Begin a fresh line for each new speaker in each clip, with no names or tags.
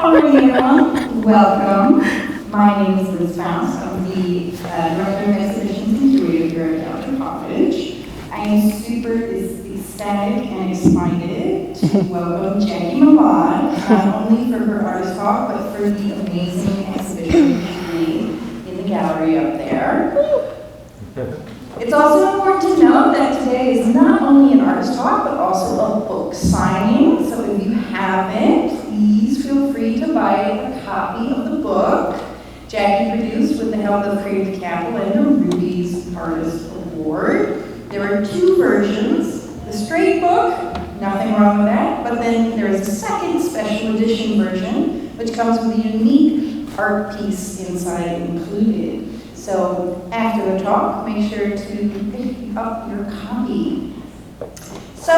All right, everyone, welcome. My name is Liz Faust. I'm the Director of Exhibitions and Curator here at Goucher College. I am super ecstatic and excited to welcome Jackie Milad, not only for her artist talk, but for the amazing exhibition she made in the gallery up there. It's also important to note that today is not only an artist talk, but also a book signing. So if you haven't, please feel free to buy a copy of the book Jackie produced with the help of Creative Capital and the Ruby's Artist Award. There are two versions. The straight book, nothing wrong with that, but then there is a second special edition version, which comes with a unique art piece inside included. So after the talk, make sure to pick up your copy. So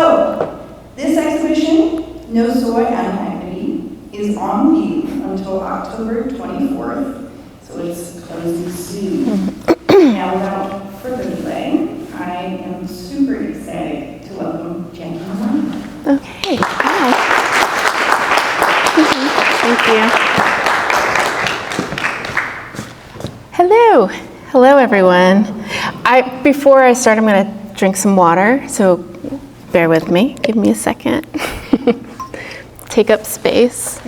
this exhibition, No Soy Ana Agnabi, is on view until October 24th, so it's closing soon. Now without further delay, I am super excited to welcome Jackie Milad.
Okay, hi. Thank you. Hello everyone. Before I start, I'm going to drink some water, so bear with me. Give me a second. Take up space.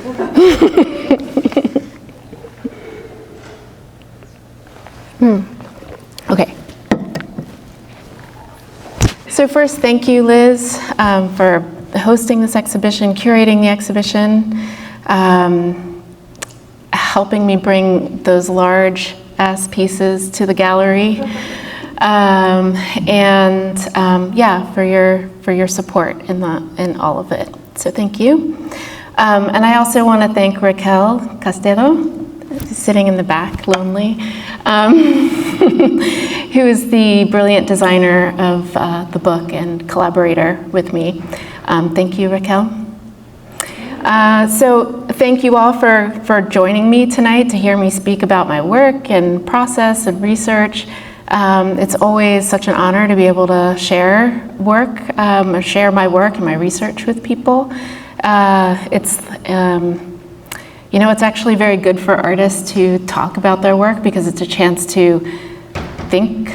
Okay. So first, thank you, Liz, for hosting this exhibition, curating the exhibition, helping me bring those large pieces to the gallery, for your support in all of it. So thank you. And I also want to thank Raquel Castedo, who's sitting in the back, lonely, who is the brilliant designer of the book and collaborator with me. Thank you, Raquel. So thank you all for joining me tonight to hear me speak about my work and process and research. It's always such an honor to be able to share work, or share my work and my research with people. It's actually very good for artists to talk about their work because it's a chance to think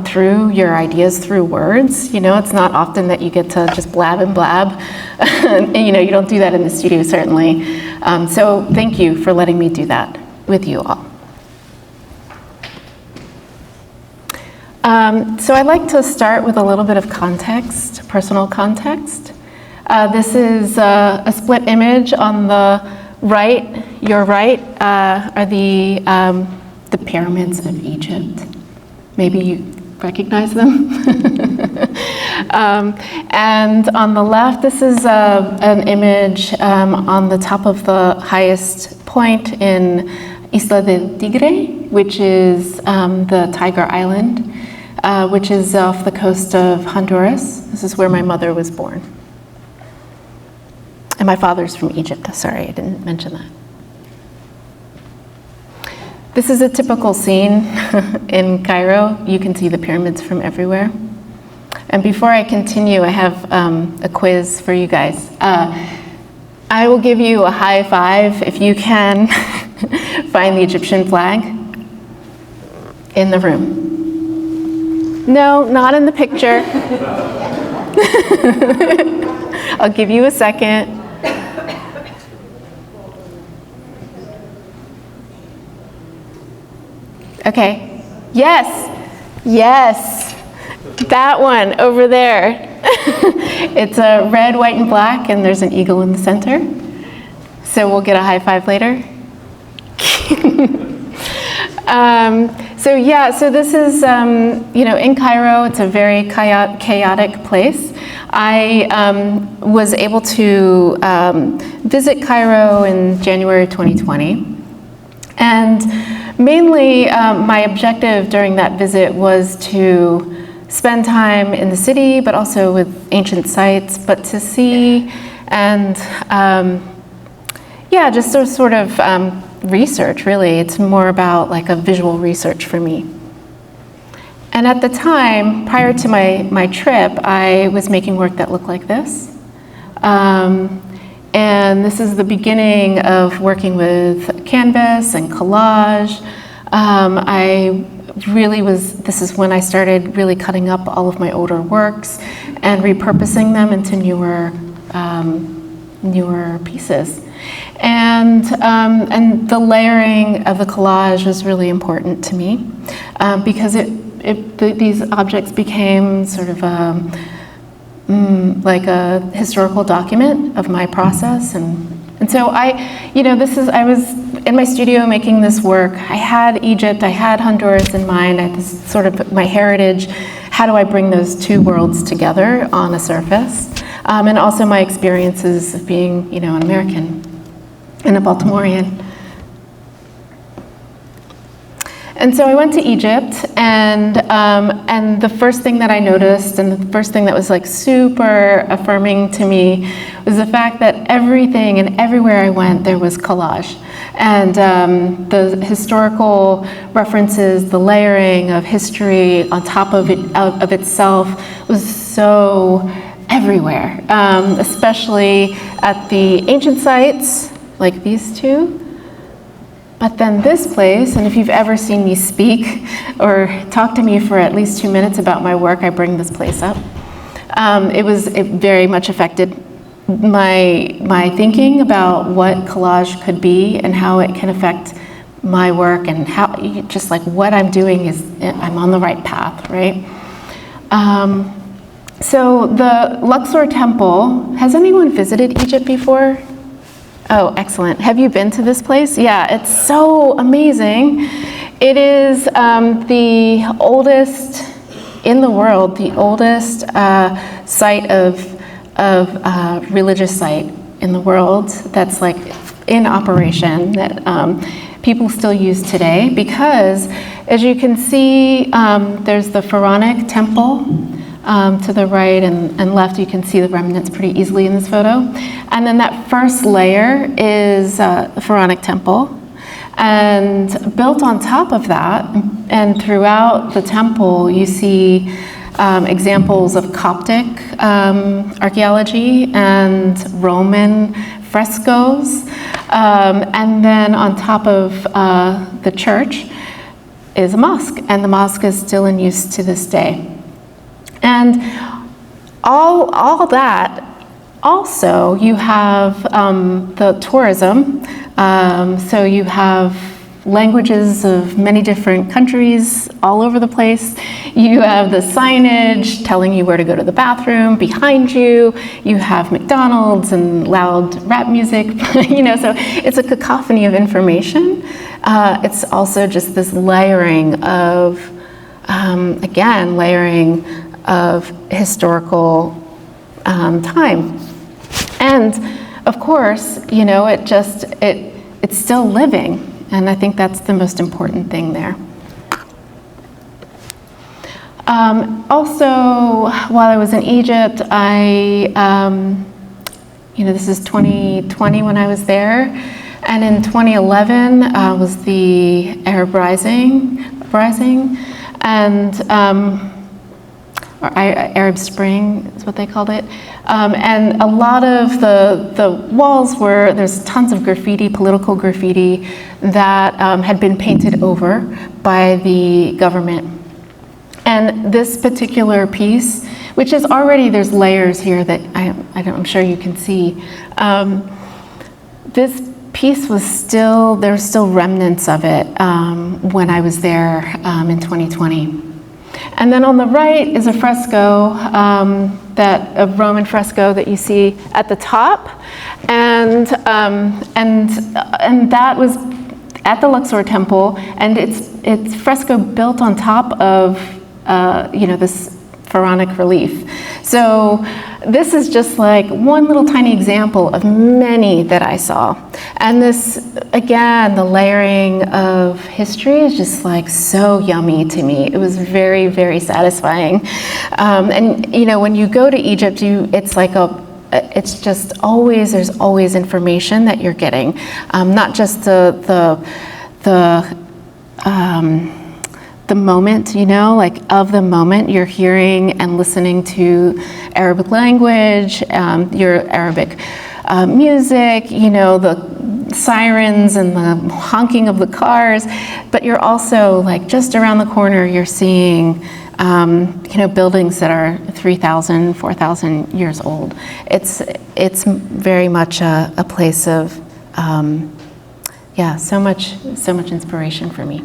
through your ideas through words. It's not often that you get to just blab and blab. And, you don't do that in the studio, certainly. So thank you for letting me do that with you all. So I'd like to start with a little bit of context, personal context. This is a split image. On the right, your right, are the pyramids of Egypt. Maybe you recognize them. And on the left, this is an image on the top of the highest point in Isla del Tigre, which is the Tiger Island, which is off the coast of Honduras. This is where my mother was born. And my father's from Egypt. Sorry, I didn't mention that. This is a typical scene in Cairo. You can see the pyramids from everywhere. And before I continue, I have a quiz for you guys. I will give you a high five if you can find the Egyptian flag in the room. No, not in the picture. I'll give you a second. Okay, yes, that one over there. It's a red, white, and black, and there's an eagle in the center. So we'll get a high five later. So this is, in Cairo, it's a very chaotic place. I was able to visit Cairo in January 2020, and mainly, my objective during that visit was to spend time in the city, but also with ancient sites, but to see and, just sort of research, really. It's more about like a visual research for me. And at the time, prior to my trip, I was making work that looked like this. And this is the beginning of working with canvas and collage. This is when I started really cutting up all of my older works and repurposing them into newer pieces. And the layering of the collage was really important to me because these objects became sort of like a historical document of my process. And so I was in my studio making this work. I had Egypt, I had Honduras in mind. I had this sort of my heritage. How do I bring those two worlds together on a surface? And also my experiences of being, an American and a Baltimorean. And so I went to Egypt, and the first thing that I noticed, and the first thing that was like super affirming to me, was the fact that everything and everywhere I went, there was collage. And the historical references, the layering of history on top of itself was so everywhere, especially at the ancient sites, like these two. But then this place, and if you've ever seen me speak or talk to me for at least 2 minutes about my work, I bring this place up. It very much affected my thinking about what collage could be and how it can affect my work, and how just like what I'm doing is I'm on the right path, right? So the Luxor Temple, has anyone visited Egypt before? Oh, excellent. Have you been to this place? Yeah, it's so amazing. It is the oldest in the world, the oldest site of religious site in the world that's like in operation, that people still use today, because as you can see, there's the Pharaonic temple. To the right and left, you can see the remnants pretty easily in this photo. And then that first layer is the Pharaonic temple. And built on top of that, and throughout the temple, you see examples of Coptic archaeology and Roman frescoes. And then on top of the church is a mosque, and the mosque is still in use to this day. And all that, also you have the tourism, so you have languages of many different countries all over the place. You have the signage telling you where to go to the bathroom behind you. You have McDonald's and loud rap music, so it's a cacophony of information. It's also just this layering of, layering of historical time. And of course, it's still living. And I think that's the most important thing there. Also, while I was in Egypt, this is 2020 when I was there. And in 2011 was the Arab Rising, and or Arab Spring is what they called it. And a lot of the walls there's tons of graffiti, political graffiti, that had been painted over by the government. And this particular piece, which is already, there's layers here that I'm sure you can see. This piece there were still remnants of it when I was there in 2020. And then on the right is a fresco, a Roman fresco that you see at the top, and that was at the Luxor Temple, and it's fresco built on top of this Pharaonic relief. So this is just like one little tiny example of many that I saw. And this, again, the layering of history is just like so yummy to me. It was very, very satisfying. And when you go to Egypt, it's just always, there's always information that you're getting. Not just the moment, of the moment, you're hearing and listening to Arabic language, your Arabic music, the sirens and the honking of the cars, but you're also like just around the corner, you're seeing buildings that are 3,000, 4,000 years old. It's very much a place of, so much inspiration for me.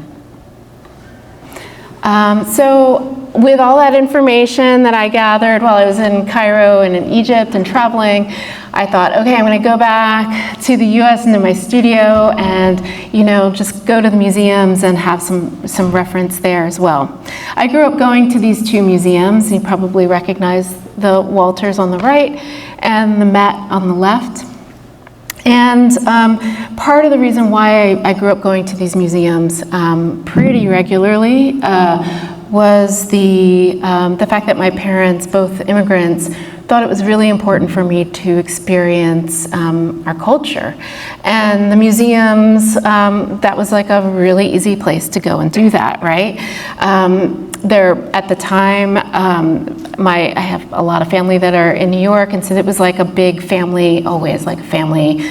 So with all that information that I gathered while I was in Cairo and in Egypt and traveling, I thought, okay, I'm going to go back to the US and to my studio and, just go to the museums and have some reference there as well. I grew up going to these two museums. You probably recognize the Walters on the right and the Met on the left. And part of the reason why I grew up going to these museums pretty regularly was the fact that my parents, both immigrants, thought it was really important for me to experience our culture. And the museums, that was like a really easy place to go and do that, right? There, at the time, I have a lot of family that are in New York, and so it was like a big family, always like a family,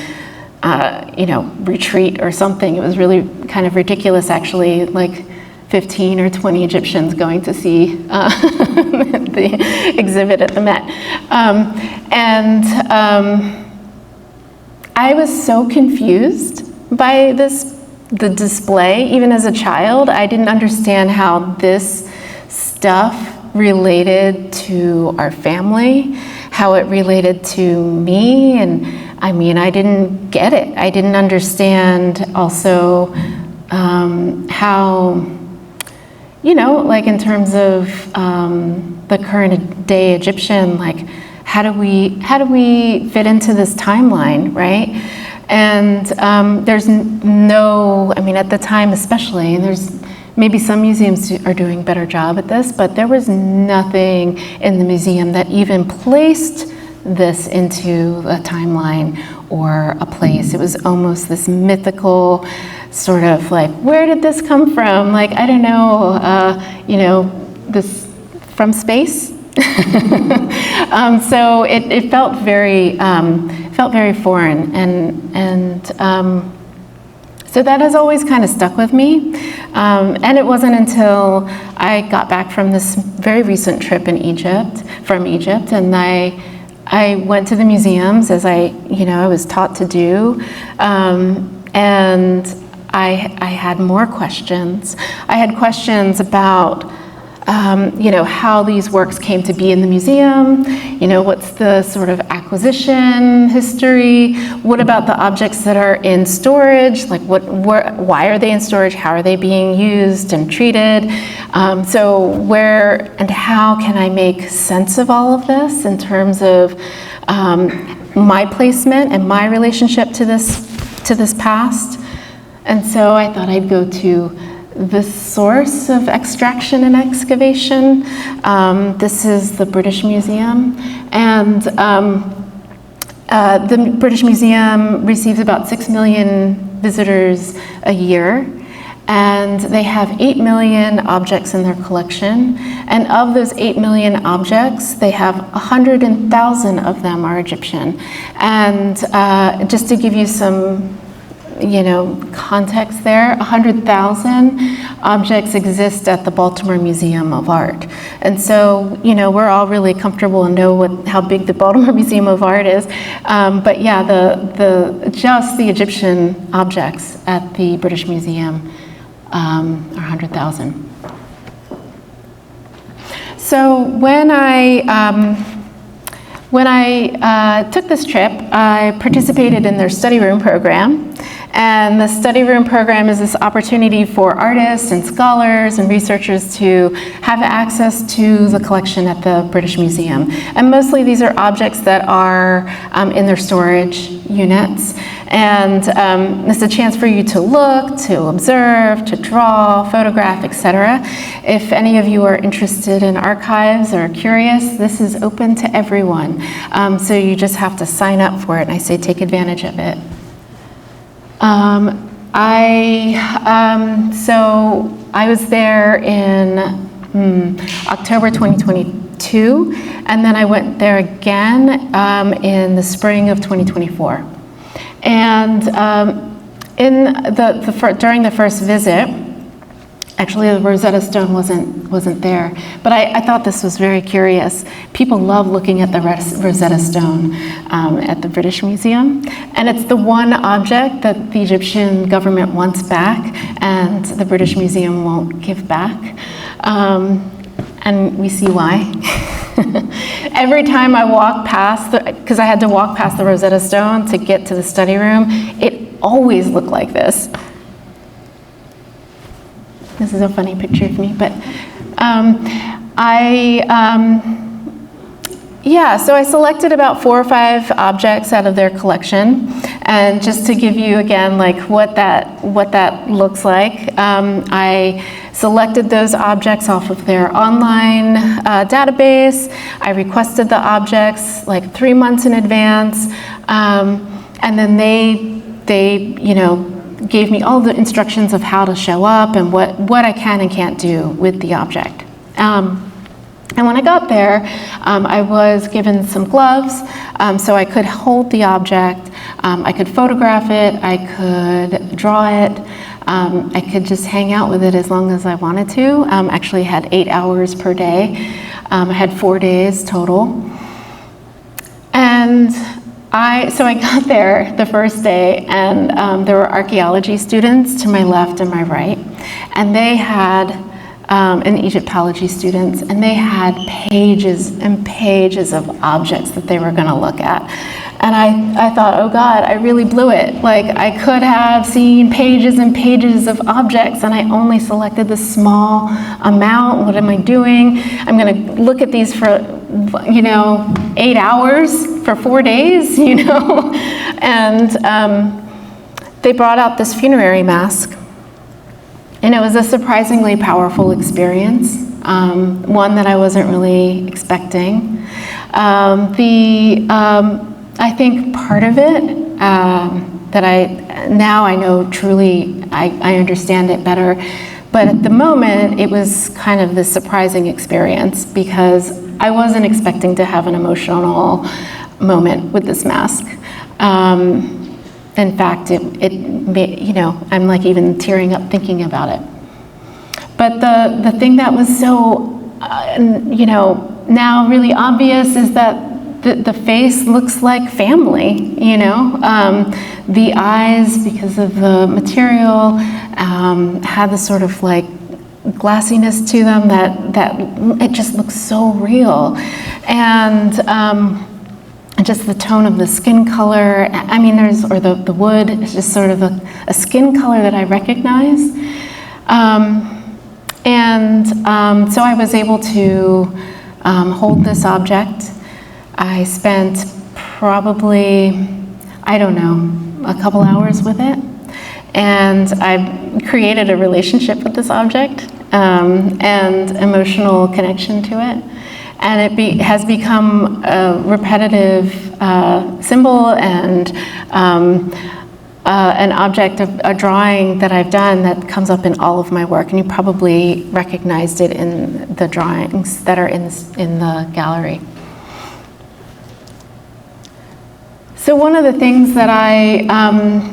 retreat or something. It was really kind of ridiculous, actually, like 15 or 20 Egyptians going to see the exhibit at the Met. I was so confused by the display. Even as a child, I didn't understand how this stuff related to our family, how it related to me, and I didn't get it. I didn't understand also how, like in terms of the current day Egyptian, like how do we fit into this timeline, right? And there's at the time especially, and there's maybe some museums are doing a better job at this, but there was nothing in the museum that even placed this into a timeline or a place. It was almost this mythical sort of like, where did this come from? Like, I don't know, this from space? So it felt very foreign, and so that has always kind of stuck with me. And it wasn't until I got back from this very recent trip in Egypt, and I went to the museums as I was taught to do, and I had more questions. I had questions about how these works came to be in the museum, what's the sort of acquisition history, what about the objects that are in storage, like why are they in storage, how are they being used and treated, so where and how can I make sense of all of this in terms of my placement and my relationship to this past. And so I thought I'd go to the source of extraction and excavation. This is the British Museum, and the British Museum receives about 6 million visitors a year, and they have 8 million objects in their collection. And of those 8 million objects, they have 100,000 of them are Egyptian. And just to give you some context there, 100,000 objects exist at the Baltimore Museum of Art. And so, we're all really comfortable and know how big the Baltimore Museum of Art is. But yeah, just the Egyptian objects at the British Museum are 100,000. So when I took this trip, I participated in their study room program. And the study room program is this opportunity for artists and scholars and researchers to have access to the collection at the British Museum. And mostly these are objects that are in their storage units. And it's a chance for you to look, to observe, to draw, photograph, etc. If any of you are interested in archives or curious, this is open to everyone. So you just have to sign up for it, and I say take advantage of it. So I was there in October 2022, 2022, and then I went there again in the spring of 2024. And during the first visit, actually the Rosetta Stone wasn't there, but I thought this was very curious. People love looking at the Rosetta Stone at the British Museum, and it's the one object that the Egyptian government wants back, and the British Museum won't give back, and we see why. Every time I walk past, because I had to walk past the Rosetta Stone to get to the study room, it always looked like this. This is a funny picture of me, but so I selected about 4 or 5 objects out of their collection, and just to give you again like what that looks like, I selected those objects off of their online database. I requested the objects like 3 months in advance, and then they gave me all the instructions of how to show up and what I can and can't do with the object. And when I got there, I was given some gloves, so I could hold the object, I could photograph it, I could draw it, I could just hang out with it as long as I wanted to. Actually had 8 hours per day. I had 4 days total. And I got there the first day, and there were archaeology students to my left and my right, and they had, and Egyptology students, and they had pages and pages of objects that they were going to look at. And I thought, oh God, I really blew it. Like, I could have seen pages and pages of objects, and I only selected the small amount. What am I doing? I'm going to look at these for 8 hours for 4 days, And they brought out this funerary mask, and it was a surprisingly powerful experience, one that I wasn't really expecting. I think part of it that I know truly, I understand it better, but at the moment it was kind of this surprising experience because I wasn't expecting to have an emotional moment with this mask. In fact, I'm like even tearing up thinking about it. But the thing that was so, now really obvious is that the face looks like family, The eyes, because of the material, had this sort of like glassiness to them that it just looks so real. And just the tone of the skin color, the wood, it's just sort of a skin color that I recognize. So I was able to hold this object. I spent probably, a couple hours with it. And I created a relationship with this object and emotional connection to it. And it has become a repetitive symbol and an object, a drawing that I've done that comes up in all of my work. And you probably recognized it in the drawings that are in the gallery. So one of the things that I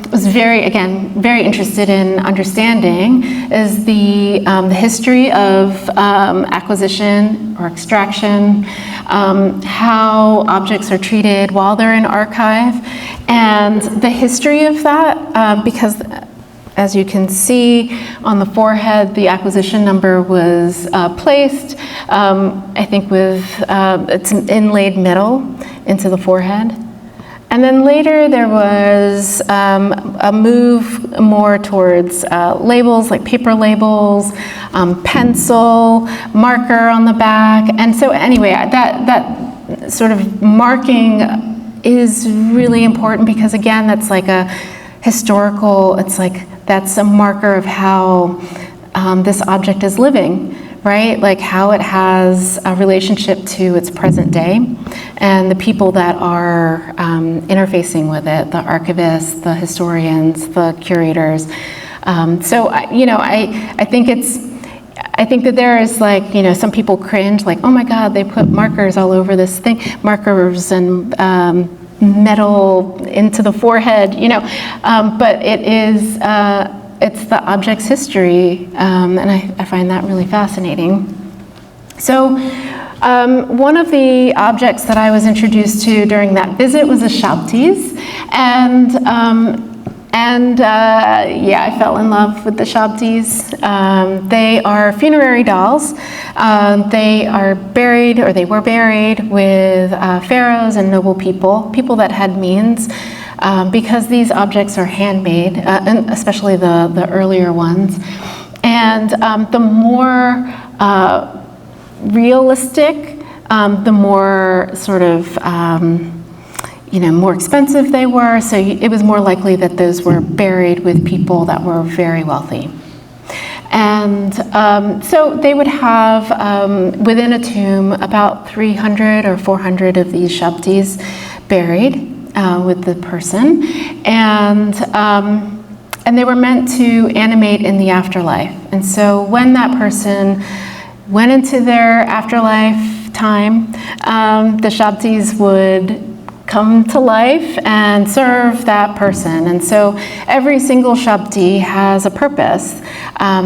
was very interested in understanding is the history of acquisition or extraction, how objects are treated while they're in archive, and the history of that, because as you can see on the forehead, the acquisition number was placed, I think with, it's an inlaid metal into the forehead. And then later there was a move more towards labels, like paper labels, pencil, marker on the back. And so anyway, that sort of marking is really important because again, that's like a historical, that's a marker of how this object is living, right? Like how it has a relationship to its present day and the people that are interfacing with it, the archivists, the historians, the curators. I think I think that there is like, some people cringe, like, oh my God, they put markers all over this thing, markers and metal into the forehead, but it is, it's the object's history, and I find that really fascinating. So one of the objects that I was introduced to during that visit was a shabtis, and I fell in love with the shabtis. They are funerary dolls. They are buried, or they were buried with pharaohs and noble people that had means, because these objects are handmade, and especially the earlier ones. And the more realistic, the more sort of more expensive they were, so it was more likely that those were buried with people that were very wealthy. And so they would have, within a tomb, about 300 or 400 of these shabtis buried with the person. And they were meant to animate in the afterlife. And so when that person went into their afterlife time, the shabtis would come to life and serve that person. And so every single shabti has a purpose.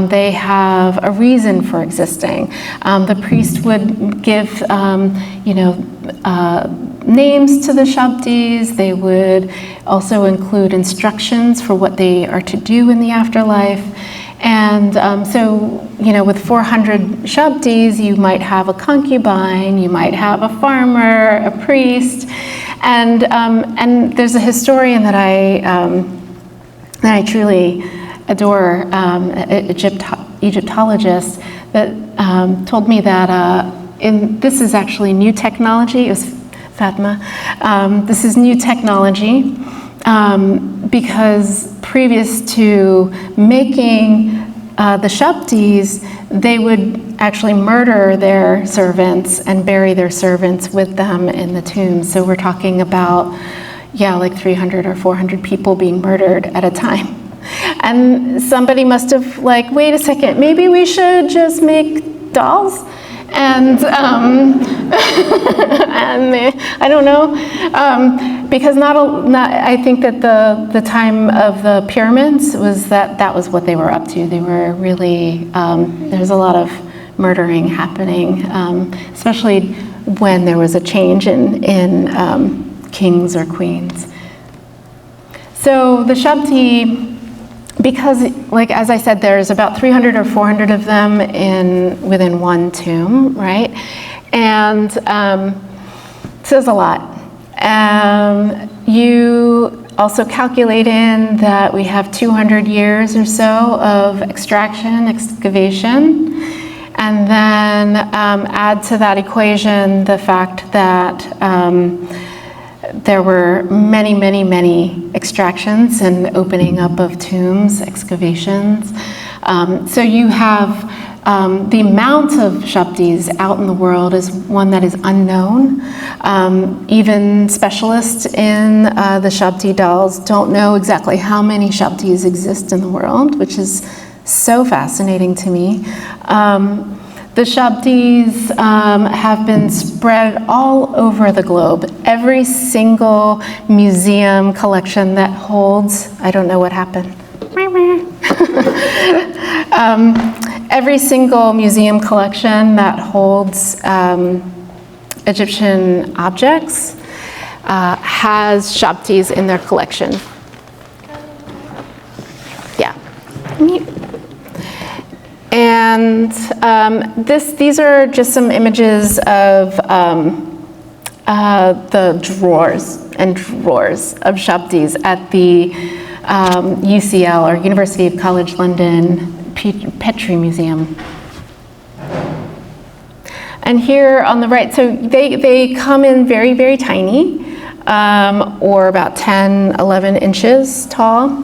They have a reason for existing. The priest would give, names to the shabtis. They would also include instructions for what they are to do in the afterlife. And so, with 400 shabtis, you might have a concubine, you might have a farmer, a priest, and there's a historian that I truly adore, Egyptologist, that told me that this is actually new technology. It was Fatma. This is new technology. Because previous to making the shabtis, they would actually murder their servants and bury their servants with them in the tombs. So we're talking about, like 300 or 400 people being murdered at a time. And somebody must have wait a second, maybe we should just make dolls? And I don't know, because I think that the time of the pyramids was that was what they were up to. They were really, there's a lot of murdering happening, especially when there was a change in kings or queens. So the shabti, because, as I said, there's about 300 or 400 of them within one tomb, right? And says a lot. You also calculate in that we have 200 years or so of extraction, excavation, and then add to that equation the fact that there were many, many, many extractions and opening up of tombs, excavations. So you have the amount of shabtis out in the world is one that is unknown. Even specialists in the shabti dolls don't know exactly how many shabtis exist in the world, which is so fascinating to me. The shabtis have been spread all over the globe. Every single museum collection that holds, I don't know what happened. Every single museum collection that holds Egyptian objects has shabtis in their collection. Yeah. And these are just some images of the drawers and drawers of shabtis at the UCL, or University College London Petrie Museum. And here on the right, so they come in very, very tiny, or about 10, 11 inches tall.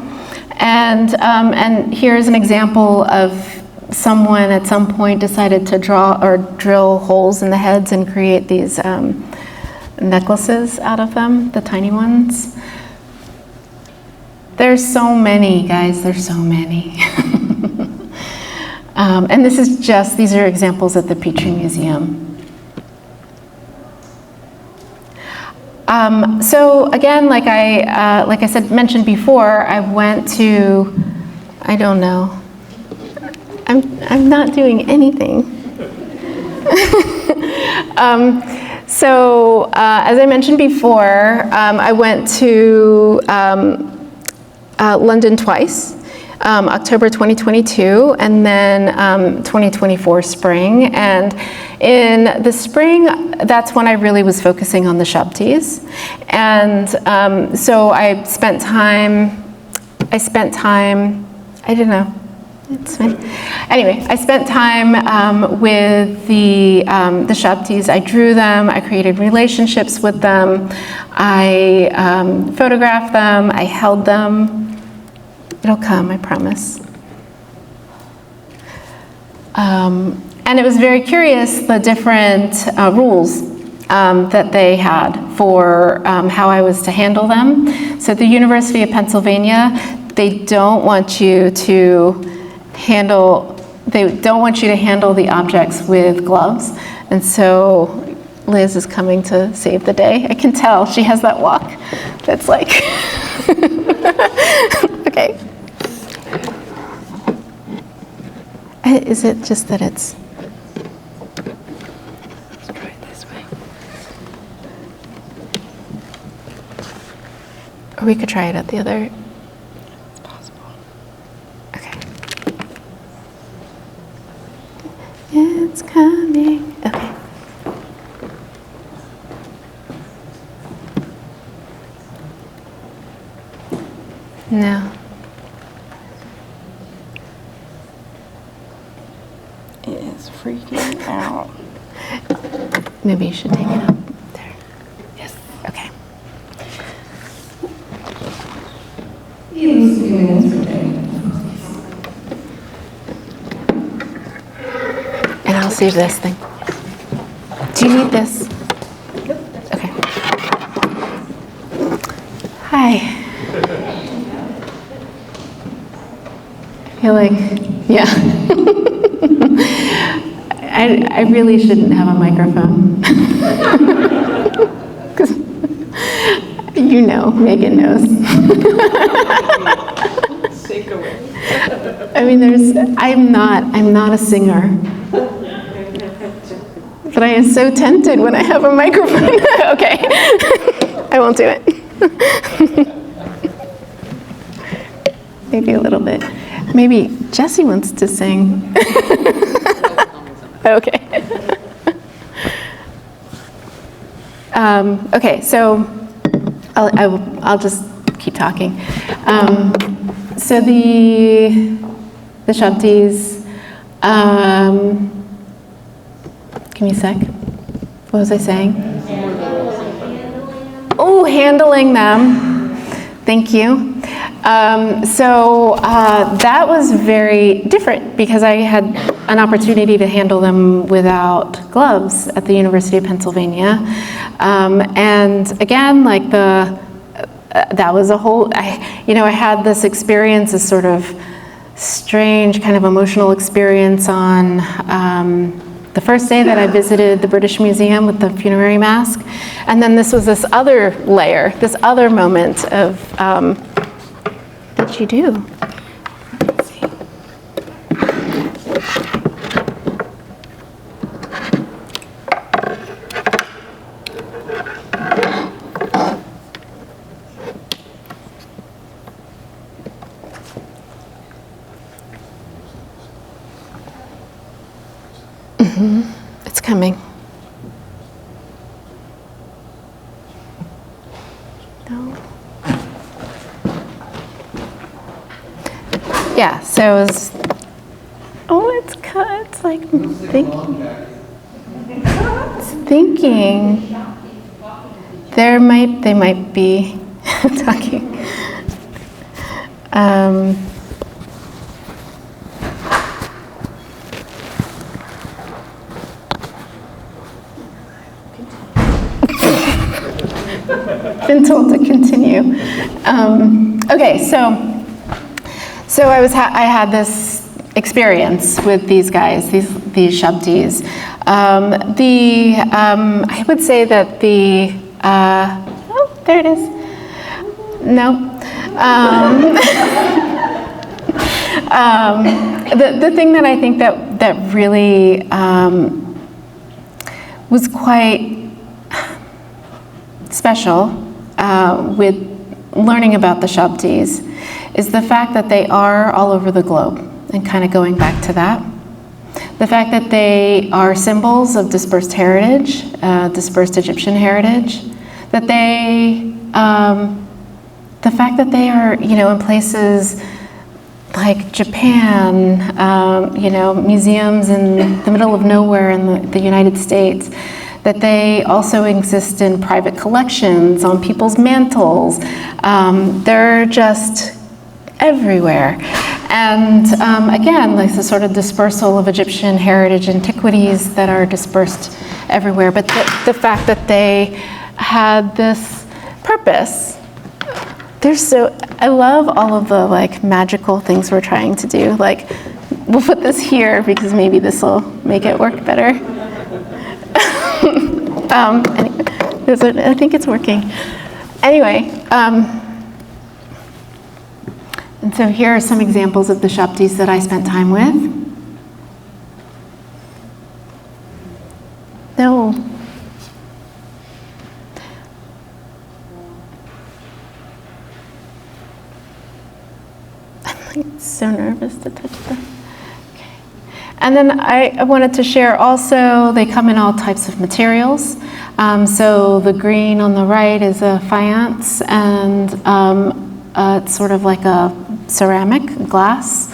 And here's an example of someone at some point decided to draw or drill holes in the heads and create these necklaces out of them, the tiny ones. There's so many, guys, there's so many. And these are examples at the Petrie Museum. So again, like I said, mentioned before, I went to, I don't know, I'm not doing anything. So as I mentioned before, I went to London twice. October 2022 and then 2024 spring. And in the spring, that's when I really was focusing on the shabtis. And so I spent time, I don't know, it's fine. Anyway, I spent time with the shabtis. I drew them, I created relationships with them, I photographed them, I held them. It'll come, I promise. And it was very curious, the different rules that they had for how I was to handle them. So at the University of Pennsylvania, they don't want you to handle the objects with gloves. And so Liz is coming to save the day. I can tell, she has that walk that's like, okay. Is it just that it's... Let's try it this way. Or we could try it at the other... It's possible. Okay. It's coming. Okay. No. It is freaking out. Maybe you should take it up there. Yes. Okay. And I'll save this thing. Do you need this? Okay. Hi. I feel like, yeah. I really shouldn't have a microphone. Because you know, Megan knows. I mean, I'm not a singer. But I am so tempted when I have a microphone. Okay, I won't do it. Maybe a little bit. Maybe Jessie wants to sing. Okay. Okay, so I'll just keep talking. So the shabtis. Give me a sec. What was I saying? Oh, handling them. Thank you. So that was very different because I had an opportunity to handle them without gloves at the University of Pennsylvania. And again, like that was a whole, I had this experience, this sort of strange kind of emotional experience on the first day that I visited the British Museum with the funerary mask. And then this was this other layer, this other moment of, what did you do? Let's see. It's coming. No. Yeah, so it was, it's cut, it's like thinking. It's thinking. They might be talking. Been told to continue. Okay, so I had this experience experience with these guys, these shabtis. I would say that oh, there it is. No. The thing that I think that really was quite special with learning about the shabtis is the fact that they are all over the globe, and kind of going back to that. The fact that they are symbols of dispersed heritage, dispersed Egyptian heritage, that they, the fact that they are, in places like Japan, museums in the middle of nowhere in the United States, that they also exist in private collections, on people's mantles. They're just everywhere. And again, like the sort of dispersal of Egyptian heritage antiquities that are dispersed everywhere. But the fact that they had this purpose. I love all of the like magical things we're trying to do. Like, we'll put this here because maybe this will make it work better. Anyway, I think it's working. Anyway, and so here are some examples of the shabtis that I spent time with. No. I'm so nervous to touch them. Okay. And then I wanted to share also, they come in all types of materials. So the green on the right is a faience, and it's sort of like a ceramic glass.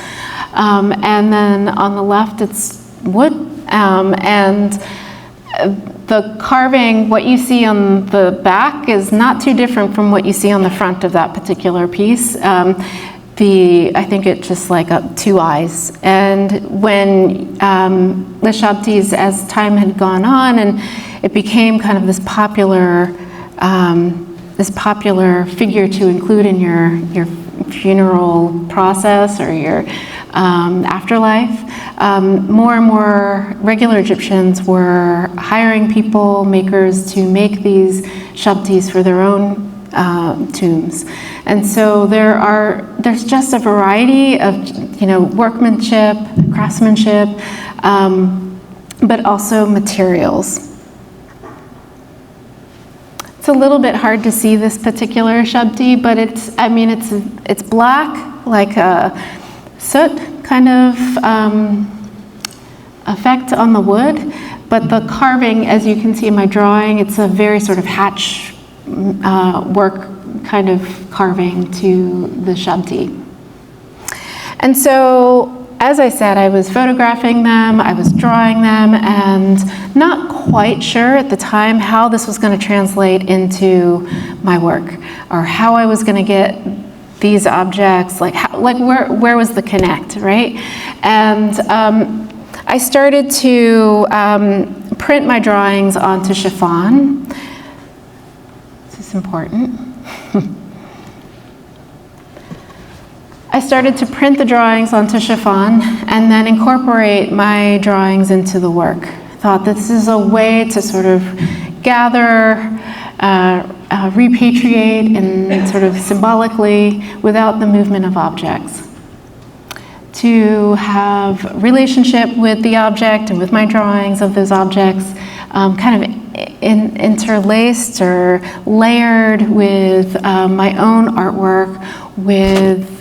And then on the left it's wood. And the carving, what you see on the back is not too different from what you see on the front of that particular piece. I think it's just like two eyes. And when the shabtis, as time had gone on, and it became kind of this popular figure to include in your funeral process or your afterlife, more and more regular Egyptians were hiring people, makers, to make these shabtis for their own tombs. And so there's just a variety of workmanship, craftsmanship, but also materials. It's a little bit hard to see this particular shabti, but it's black, like a soot kind of effect on the wood, but the carving, as you can see in my drawing, it's a very sort of hatch work kind of carving to the shabti. And so, as I said, I was photographing them, I was drawing them, and not quite sure at the time how this was going to translate into my work, or how I was going to get these objects, where was the connect, right? And I started to print my drawings onto chiffon. This is important. I started to print the drawings onto chiffon and then incorporate my drawings into the work. I thought this is a way to sort of gather, repatriate, and sort of symbolically, without the movement of objects, to have relationship with the object and with my drawings of those objects, kind of interlaced or layered with my own artwork, with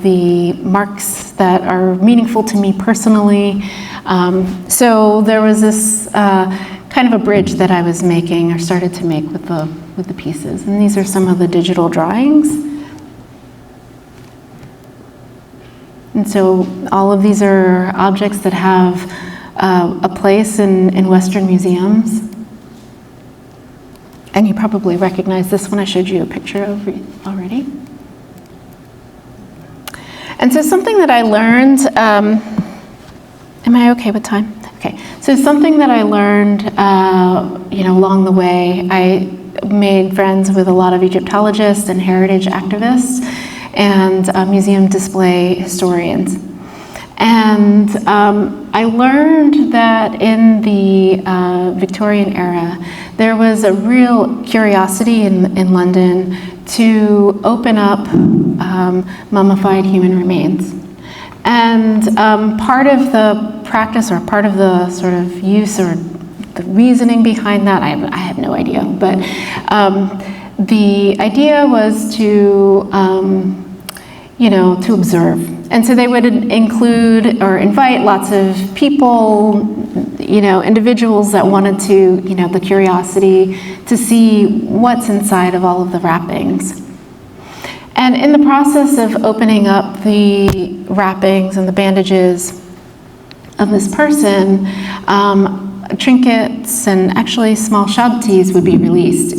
the marks that are meaningful to me personally. So there was this kind of a bridge that I was making, or started to make with the pieces. And these are some of the digital drawings. And so all of these are objects that have a place in Western museums. And you probably recognize this one I showed you a picture of already. And so something that I learned, am I okay with time? Okay, so something that I learned, along the way, I made friends with a lot of Egyptologists and heritage activists and museum display historians. And I learned that in the Victorian era, there was a real curiosity in London to open up mummified human remains. And part of the practice, or part of the sort of use or the reasoning behind that, I have no idea, but the idea was to, to observe. And so they would include or invite lots of people, individuals that wanted to, the curiosity to see what's inside of all of the wrappings. And in the process of opening up the wrappings and the bandages of this person, trinkets and actually small shabtis would be released.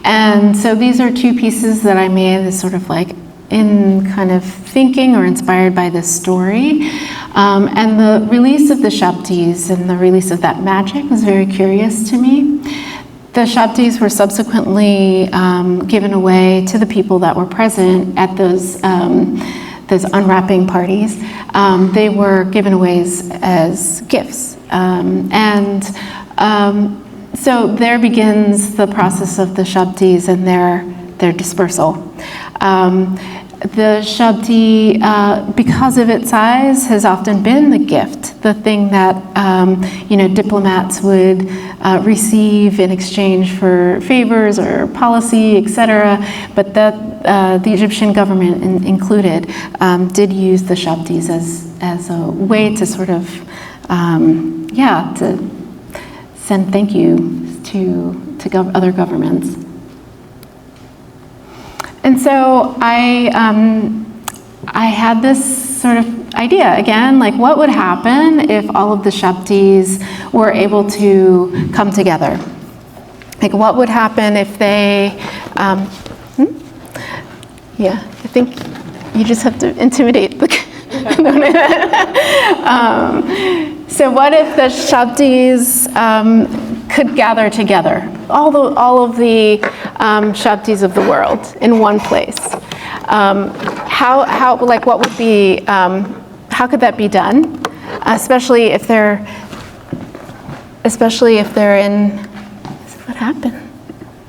And so these are two pieces that I made as sort of like in kind of thinking or inspired by this story. And the release of the shabtis and the release of that magic was very curious to me. The shabtis were subsequently given away to the people that were present at those unwrapping parties. They were given away as gifts. So there begins the process of the shabtis and their dispersal. The shabti, because of its size, has often been the gift, the thing that diplomats would receive in exchange for favors or policy, etc. But that the Egyptian government included did use the shabtis as a way to sort of to send thank yous to other governments. And so I had this sort of idea again, like what would happen if all of the shabtis were able to come together? Like what would happen if they, yeah, I think you just have to intimidate the so what if the shabtis could gather together, all of the shabtis of the world in one place? What would be, how could that be done? Especially if they're in, what happened?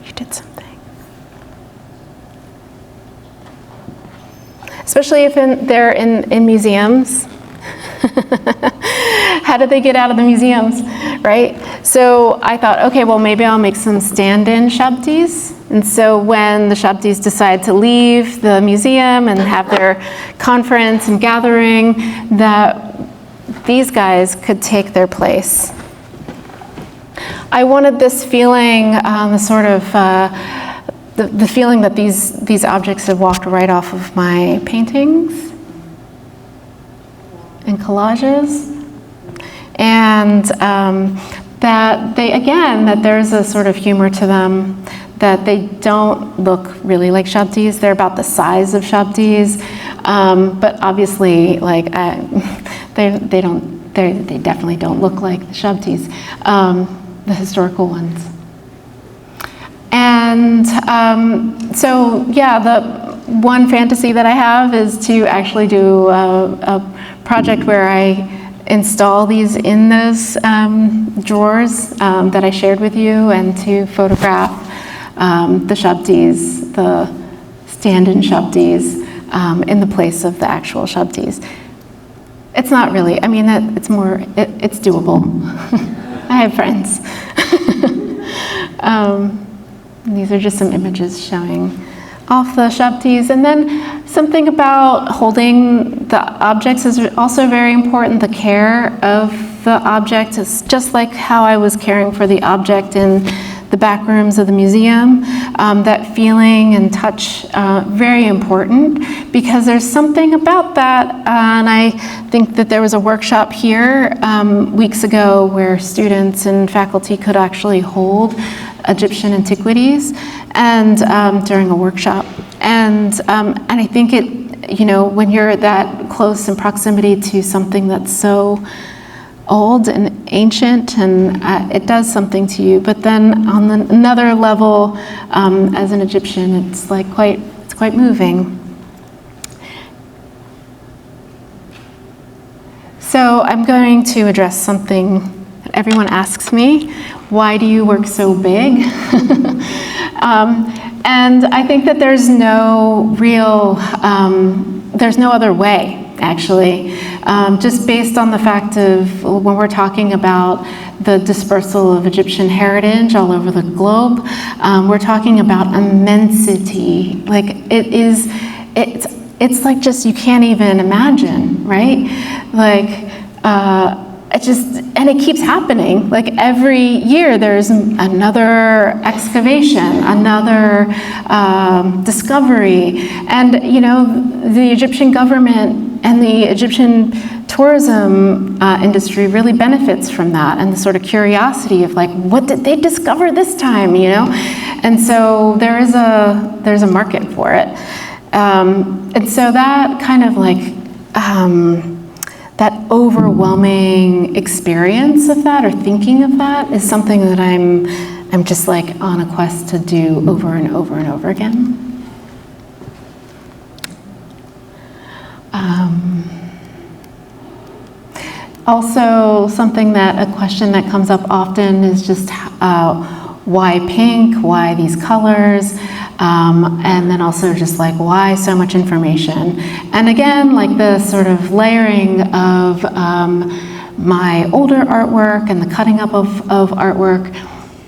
You did something. Especially if they're in museums. How did they get out of the museums, right? So I thought, okay, well, maybe I'll make some stand-in shabtis. And so when the shabtis decide to leave the museum and have their conference and gathering, that these guys could take their place. I wanted this feeling, the feeling that these objects have walked right off of my paintings and collages, and that there's a sort of humor to them, that they don't look really like shabtis. They're about the size of shabtis, but obviously, like they definitely don't look like the shabtis, the historical ones. And so yeah, the one fantasy that I have is to actually do a project where I install these in those drawers that I shared with you, and to photograph the shabtis, the stand-in shabtis, in the place of the actual shabtis. It's not really, I mean, it's doable. I have friends. These are just some images showing off the shabtis. And then something about holding the objects is also very important. The care of the object is just like how I was caring for the object in the back rooms of the museum. That feeling and touch, very important, because there's something about that. And I think that there was a workshop here weeks ago where students and faculty could actually hold Egyptian antiquities and during a workshop. And I think when you're that close in proximity to something that's so old and ancient, and it does something to you. But then on another level, as an Egyptian, it's like quite moving. So I'm going to address something that everyone asks me. Why do you work so big? And I think that there's no real, there's no other way, actually. Just based on the fact of when we're talking about the dispersal of Egyptian heritage all over the globe, we're talking about immensity. Like it's like just, you can't even imagine, right? Like, and it keeps happening. Like every year there's another excavation, another discovery. And, you know, the Egyptian government and the Egyptian tourism industry really benefits from that, and the sort of curiosity of like, what did they discover this time, you know? And so there's a market for it. And so that kind of like, that overwhelming experience of that, or thinking of that, is something that I'm just like on a quest to do over and over and over again. Also, a question that comes up often is just why pink, why these colors, and then also just like, why so much information? And again, like the sort of layering of my older artwork and the cutting up of artwork,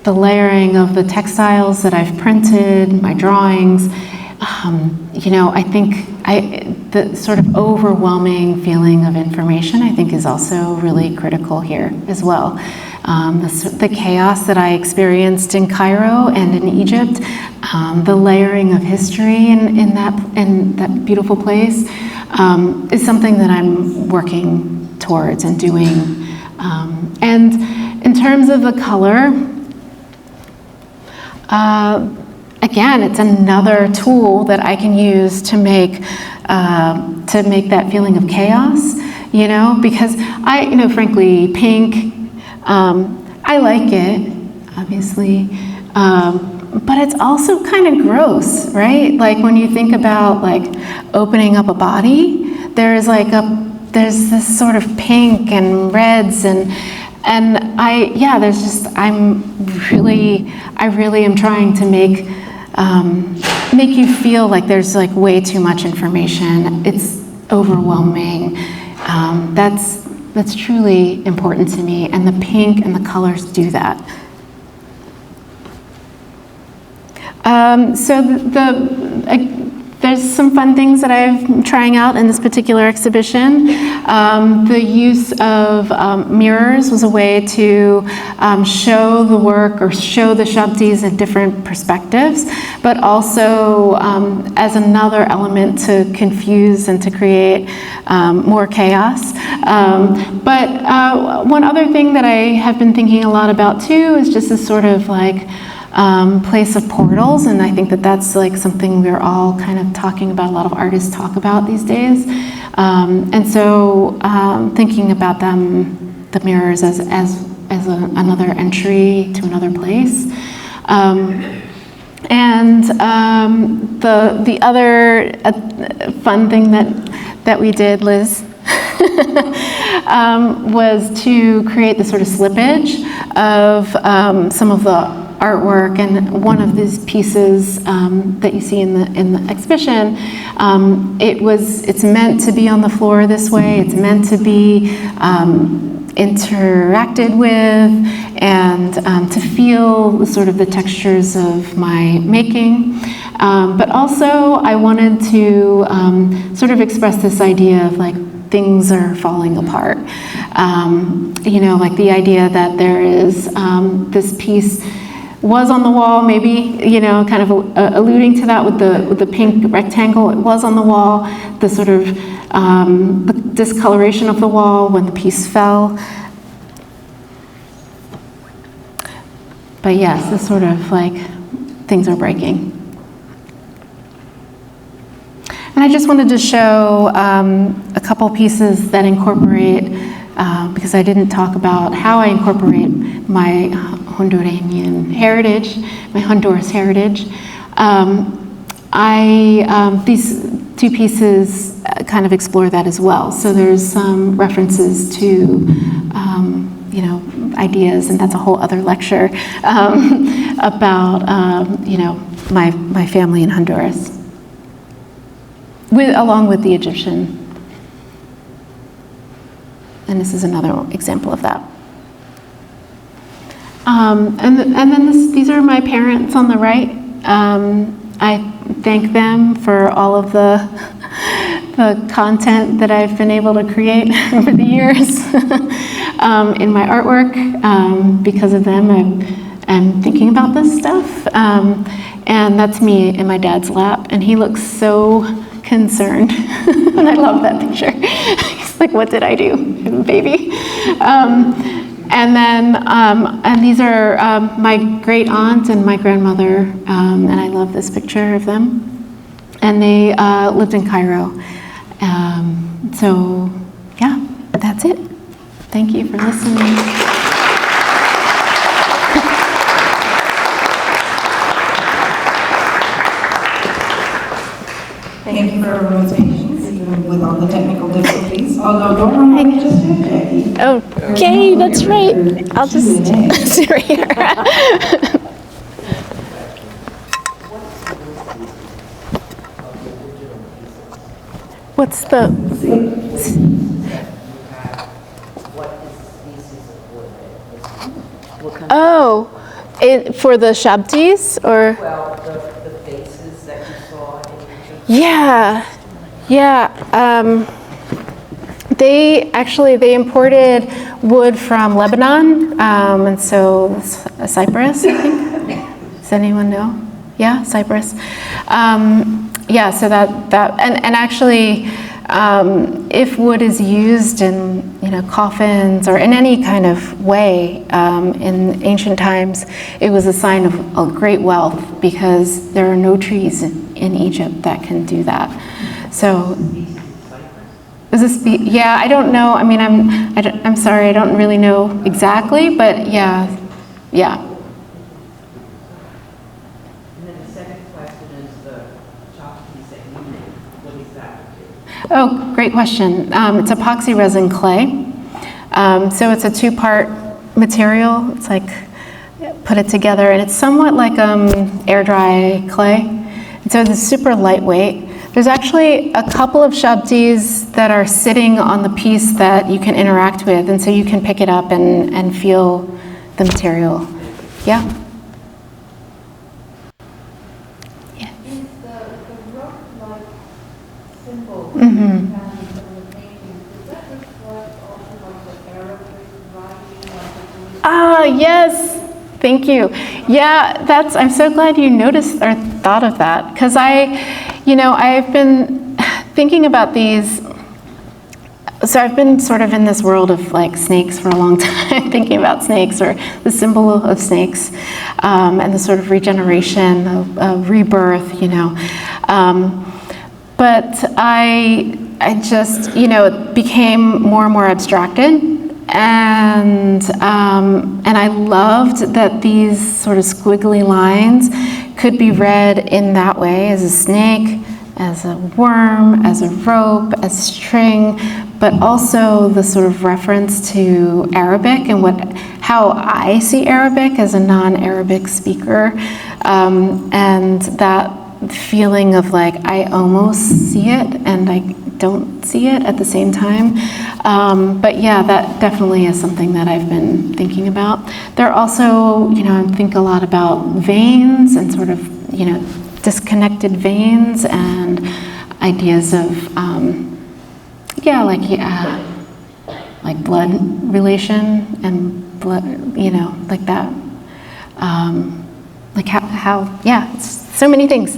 the layering of the textiles that I've printed, my drawings, you know, I think the sort of overwhelming feeling of information, I think, is also really critical here as well. The chaos that I experienced in Cairo and in Egypt, the layering of history in that beautiful place, is something that I'm working towards and doing. And in terms of the color, again, it's another tool that I can use to make that feeling of chaos, you know, because frankly, pink, I like it, obviously, but it's also kind of gross, right? Like when you think about like opening up a body, there's this sort of pink and reds and I really am trying to make you feel like there's like way too much information. It's overwhelming. That's truly important to me, and the pink and the colors do that. There's some fun things that I'm trying out in this particular exhibition. The use of mirrors was a way to show the work or show the shabtis in different perspectives, but also as another element to confuse and to create more chaos. But one other thing that I have been thinking a lot about too is just this sort of like place of portals, and I think that that's like something we're all kind of talking about, a lot of artists talk about these days. And so thinking about them, the mirrors, as another entry to another place. And the other fun thing that we did, Liz, was to create this sort of slippage of some of the artwork, and one of these pieces that you see in the exhibition, it's meant to be on the floor this way. It's meant to be interacted with, and to feel sort of the textures of my making. But also I wanted to sort of express this idea of like things are falling apart. You know, like the idea that there is this piece was on the wall, maybe, you know, kind of alluding to that with the pink rectangle. It was on the wall, the sort of the discoloration of the wall when the piece fell. But yes, this sort of like things are breaking. And I just wanted to show a couple pieces that incorporate, because I didn't talk about how I incorporate my Honduran heritage, my Honduras heritage. These two pieces kind of explore that as well. So there's some references to, you know, ideas, and that's a whole other lecture about, you know, my family in Honduras, along with the Egyptian. And this is another example of that. And then these are my parents on the right. I thank them for all of the content that I've been able to create over the years in my artwork. Because of them, I'm thinking about this stuff. And that's me in my dad's lap, and he looks so concerned. And I love that picture. He's like, what did I do, baby? And then, and these are my great aunt and my grandmother, and I love this picture of them. And they lived in Cairo. So, yeah, that's it. Thank you for listening.
Thank you for everyone's patience, even with all the technical difficulties. Although, don't worry, just have Jackie.
Okay, that's right. I'll just sit right here. What's the? Oh, for the shabtis, or?
Well, the faces that you saw in Egypt.
Yeah. They imported wood from Lebanon, and so Cyprus, I think. Does anyone know? Yeah, Cyprus. Yeah, so that and actually, if wood is used in, you know, coffins or in any kind of way in ancient times, it was a sign of a great wealth, because there are no trees in Egypt that can do that. So, is this? Yeah, I don't know. I mean, I'm sorry, I don't really know exactly, but yeah.
And then the second question is the shabtis that you make. What is that?
Oh, great question. It's epoxy resin clay. So it's a two-part material. It's like, put it together, and it's somewhat like air dry clay. And so it's super lightweight. There's actually a couple of shabtis that are sitting on the piece that you can interact with, and so you can pick it up and feel the material. Yeah? Yeah.
Is the rock-like symbol
Mm-hmm.
found from the painting, does that reflect also like the Arabic writing, like the
Ah, yes. Thank you. Yeah, I'm so glad you noticed or thought of that, because I've been thinking about these. So I've been sort of in this world of like snakes for a long time, thinking about snakes, or the symbol of snakes, and the sort of regeneration of rebirth, you know. But I just, it became more and more abstracted. And I loved that these sort of squiggly lines could be read in that way, as a snake, as a worm, as a rope, as string, but also the sort of reference to Arabic and how I see Arabic as a non-Arabic speaker, and that feeling of like I almost see it and I don't see it at the same time. But yeah, that definitely is something that I've been thinking about. There are also, I think a lot about veins and sort of, disconnected veins and ideas of, like blood relation and blood, like that. Like how, it's so many things.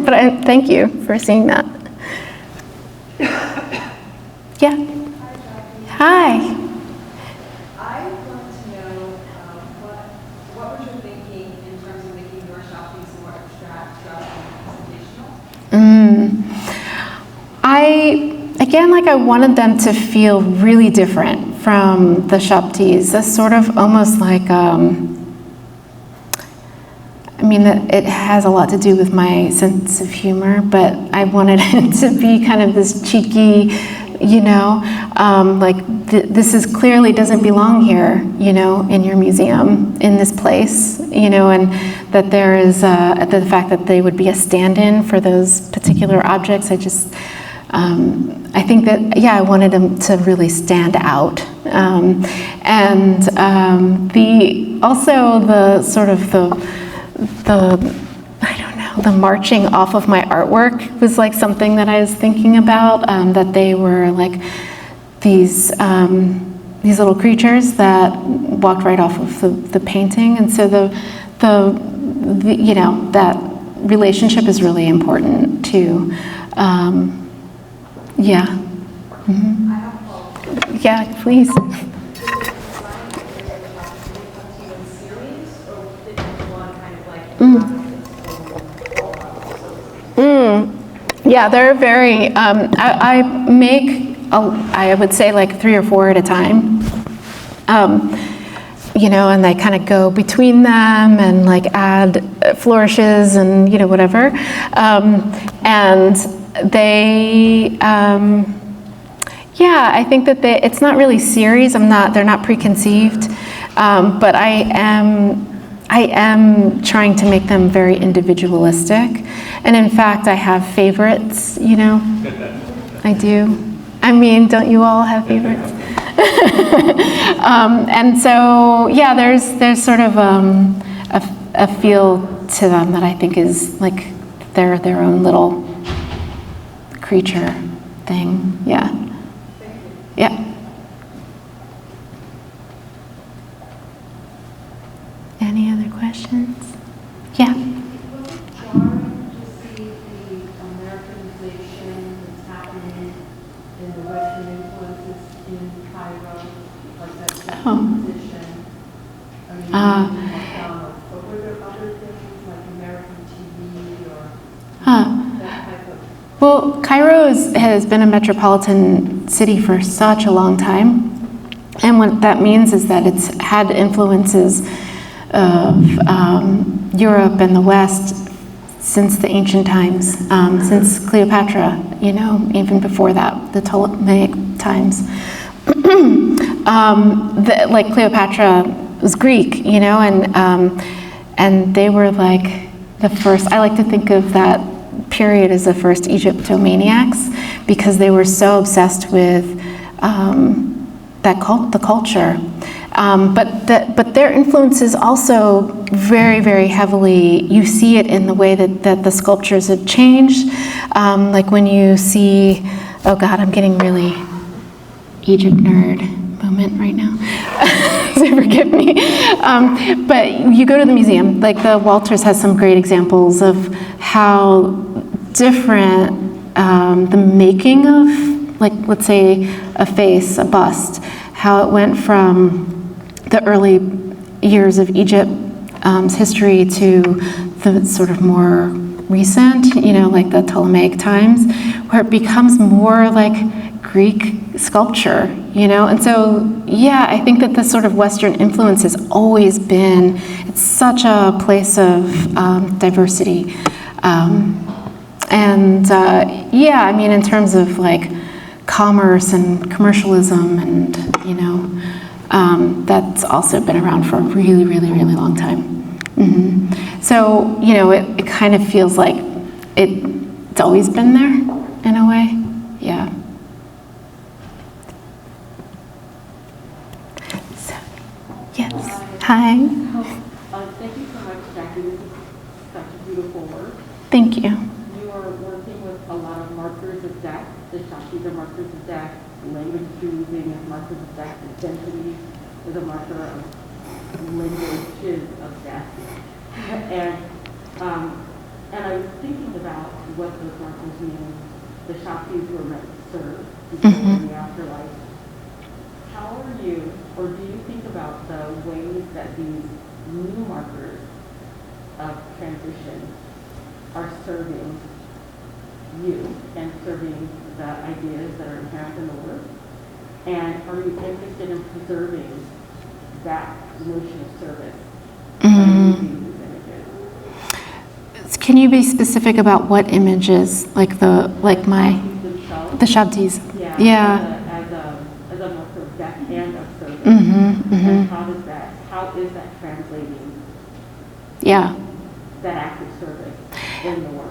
But I thank you for seeing that. Yeah. Hi.
I want to know what was your thinking in terms of making your shabtis more abstract rather than representational?
I wanted them to feel really different from the shabtis. That's sort of almost like, mean, it has a lot to do with my sense of humor, but I wanted it to be kind of this cheeky, you know, like this is clearly doesn't belong here, you know, in your museum, in this place, you know, and that there is the fact that they would be a stand-in for those particular objects. I think that, yeah, I wanted them to really stand out. Also the sort of I don't know, the marching off of my artwork was like something that I was thinking about, that they were like these little creatures that walked right off of the painting. And so the you know, that relationship is really important too. Yeah. Mm-hmm. Yeah, please. Yeah, they're very, I make, I would say like 3 or 4 at a time. You know, and I kind of go between them and like add flourishes and, you know, whatever. And they, yeah, I think that it's not really series. They're not preconceived, but I am trying to make them very individualistic. And in fact, I have favorites, you know, I do. I mean, don't you all have favorites? And so, yeah, there's sort of a feel to them that I think is like they're their own little creature thing, yeah. Yeah. Any other questions? Yeah.
Was it jarring to see the Americanization that's happening in the Western influences in Cairo, like that juxtaposition? I mean, but were there other things like American TV or that type of?
Well, Cairo has been a metropolitan city for such a long time. And what that means is that it's had influences of Europe and the West since the ancient times, since Cleopatra, you know, even before that, the Ptolemaic times. Like Cleopatra was Greek, you know, and they were like the first, I like to think of that period as the first Egyptomaniacs, because they were so obsessed with the culture. But their influence is also very, very heavily, you see it in the way that the sculptures have changed. Like when you see, oh God, I'm getting really Egypt nerd moment right now. So forgive me. But you go to the museum, like the Walters has some great examples of how different the making of, like, let's say a face, a bust, how it went from the early years of Egypt's history to the sort of more recent, you know, like the Ptolemaic times, where it becomes more like Greek sculpture, you know? And so, yeah, I think that this sort of Western influence has always been, it's such a place of diversity. Yeah, I mean, in terms of like commerce and commercialism and, you know, that's also been around for a really, really, really long time. Mm-hmm. So, you know, it kind of feels like it's always been there in a way. Yeah. So, yes. Hi.
Thank you so much, Jackie. This is such a beautiful work.
Thank you.
You are working with a lot of markers of depth. The shabtis are markers of depth. Language choosing is markers of depth. Density is a marker of languages of depth. And I was thinking about what those markers mean. The shabtis were meant to serve people in the afterlife. How are you, or do you think about the ways that these new markers of transition are serving you and serving the ideas that are inherent in the work? And are you interested in preserving that notion of service by using these images?
Can you be specific about what images, like the shabtis?
Yeah.
Yeah.
As a marker of death and of service.
Mm-hmm, mm-hmm.
And how is that translating
Yeah.
that act of service in the work?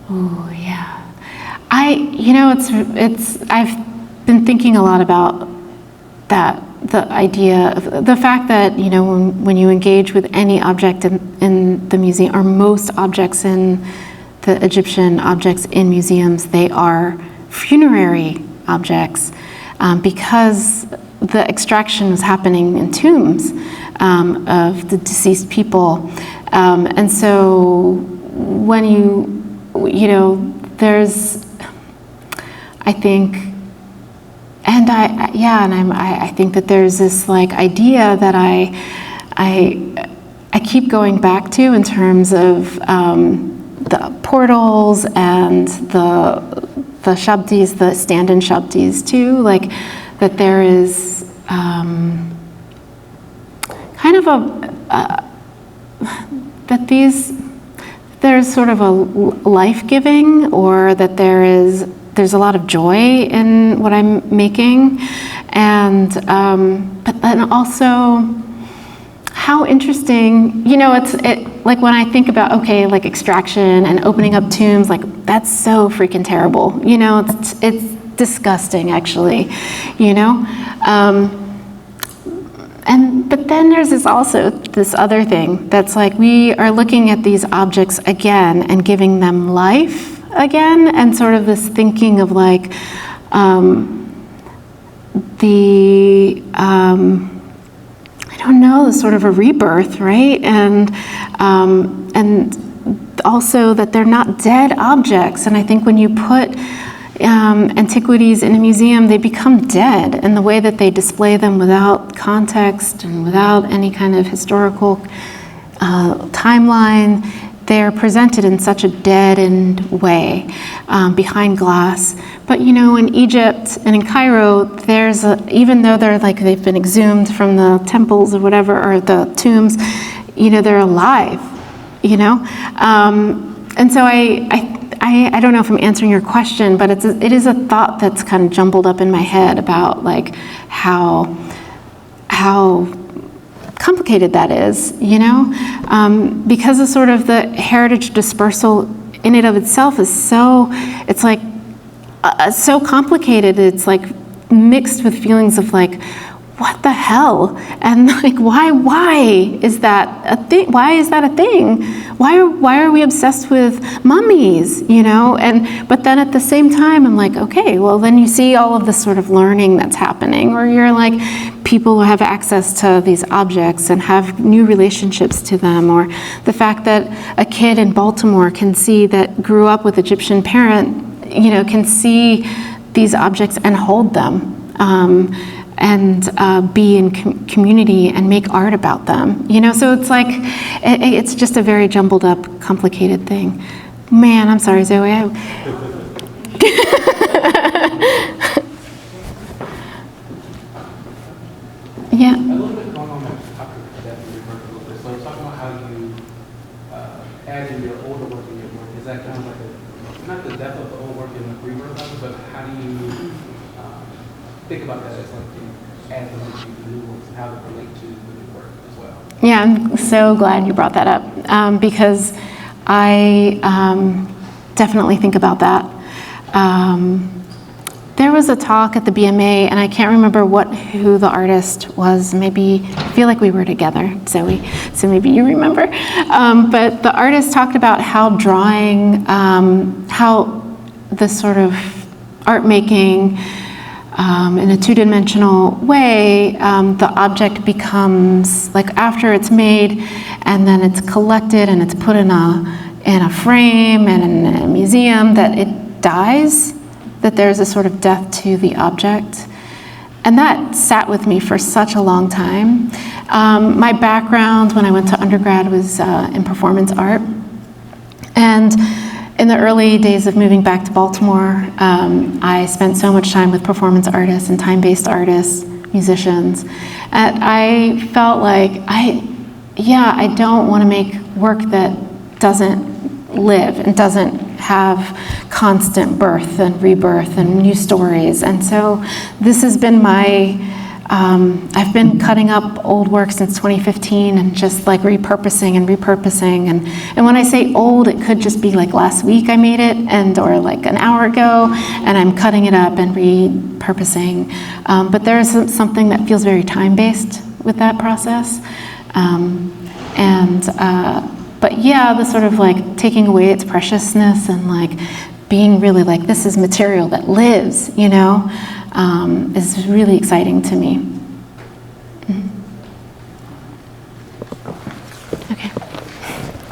Oh, yeah. I've been thinking a lot about that, the idea of the fact that, when you engage with any object in the museum, or most objects in the Egyptian objects in museums, they are funerary objects, because the extraction was happening in tombs of the deceased people. And so when there's, I think, I think that there's this like idea that I keep going back to in terms of the portals and the shabtis, the stand-in shabtis too, like that there is kind of there's sort of a life-giving, or that there's a lot of joy in what I'm making, and but then also how interesting, like when I think about, like extraction and opening up tombs, like that's so freaking terrible, it's disgusting actually, but then there's this other thing that's like, we are looking at these objects again and giving them life again, and sort of this thinking of like I don't know, sort of a rebirth, right? And also that they're not dead objects. And I think when you put antiquities in a museum, they become dead, and the way that they display them without context and without any kind of historical timeline, they're presented in such a deadened way behind glass. But in Egypt and in Cairo, there's even though they've been exhumed from the temples or whatever, or the tombs, they're alive. And so I don't know if I'm answering your question, but it is a thought that's kind of jumbled up in my head about like how complicated that is, because of sort of the heritage dispersal in and of itself is so complicated. It's like mixed with feelings of like, what the hell? And like, why is that a thing? Why is that a thing? Why are we obsessed with mummies, but then at the same time, I'm like, okay, well then you see all of this sort of learning that's happening, where you're like, people who have access to these objects and have new relationships to them, or the fact that a kid in Baltimore grew up with Egyptian parent, can see these objects and hold them. And be in community and make art about them, So it's like, it's just a very jumbled up, complicated thing. Man, I'm sorry, Zoe.
A little bit going on that topic that you referred to a little bit. So talking about how you add in your older work in your work, is that kind of like not the depth of the old work and the rebirth of it, but how do you think about that as like add them to the new works and how they relate to the new work as well?
Yeah, I'm so glad you brought that up, because I definitely think about that. There was a talk at the BMA, and I can't remember who the artist was. Maybe, I feel like we were together, Zoe, so maybe you remember. But the artist talked about how drawing, how this sort of art making in a two-dimensional way, the object becomes, like after it's made and then it's collected and it's put in a frame and in a museum, that it dies, that there's a sort of death to the object. And that sat with me for such a long time. My background when I went to undergrad was in performance art. And in the early days of moving back to Baltimore, I spent so much time with performance artists and time-based artists, musicians. And I felt like, I don't want to make work that doesn't live and doesn't have constant birth and rebirth and new stories. And so this has been my, I've been cutting up old work since 2015 and just like repurposing. And when I say old, it could just be like last week I made it or like an hour ago, and I'm cutting it up and repurposing. But there is something that feels very time-based with that process. But yeah, the sort of like taking away its preciousness and like being really like, this is material that lives, you know, is really exciting to me. Okay.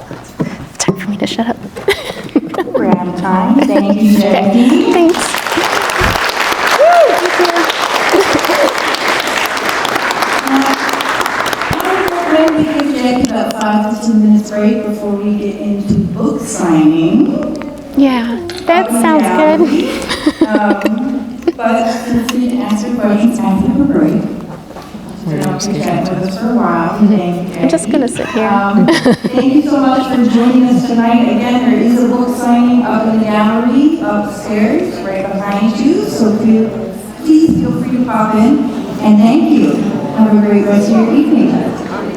It's time for me to shut up.
We're out of time. Thank you, Jackie.
Thanks.
I'm going to give Jackie about 5 to 10 minutes break before we get into book signing.
Yeah, that sounds good.
But feel free to ask your questions after the break. Chat with us for a while. Thank you,
I'm just going to sit here.
Thank you so much for joining us tonight. Again, there is a book signing up in the gallery upstairs, right behind you. So please feel free to pop in. And thank you. Have a great rest of your evening.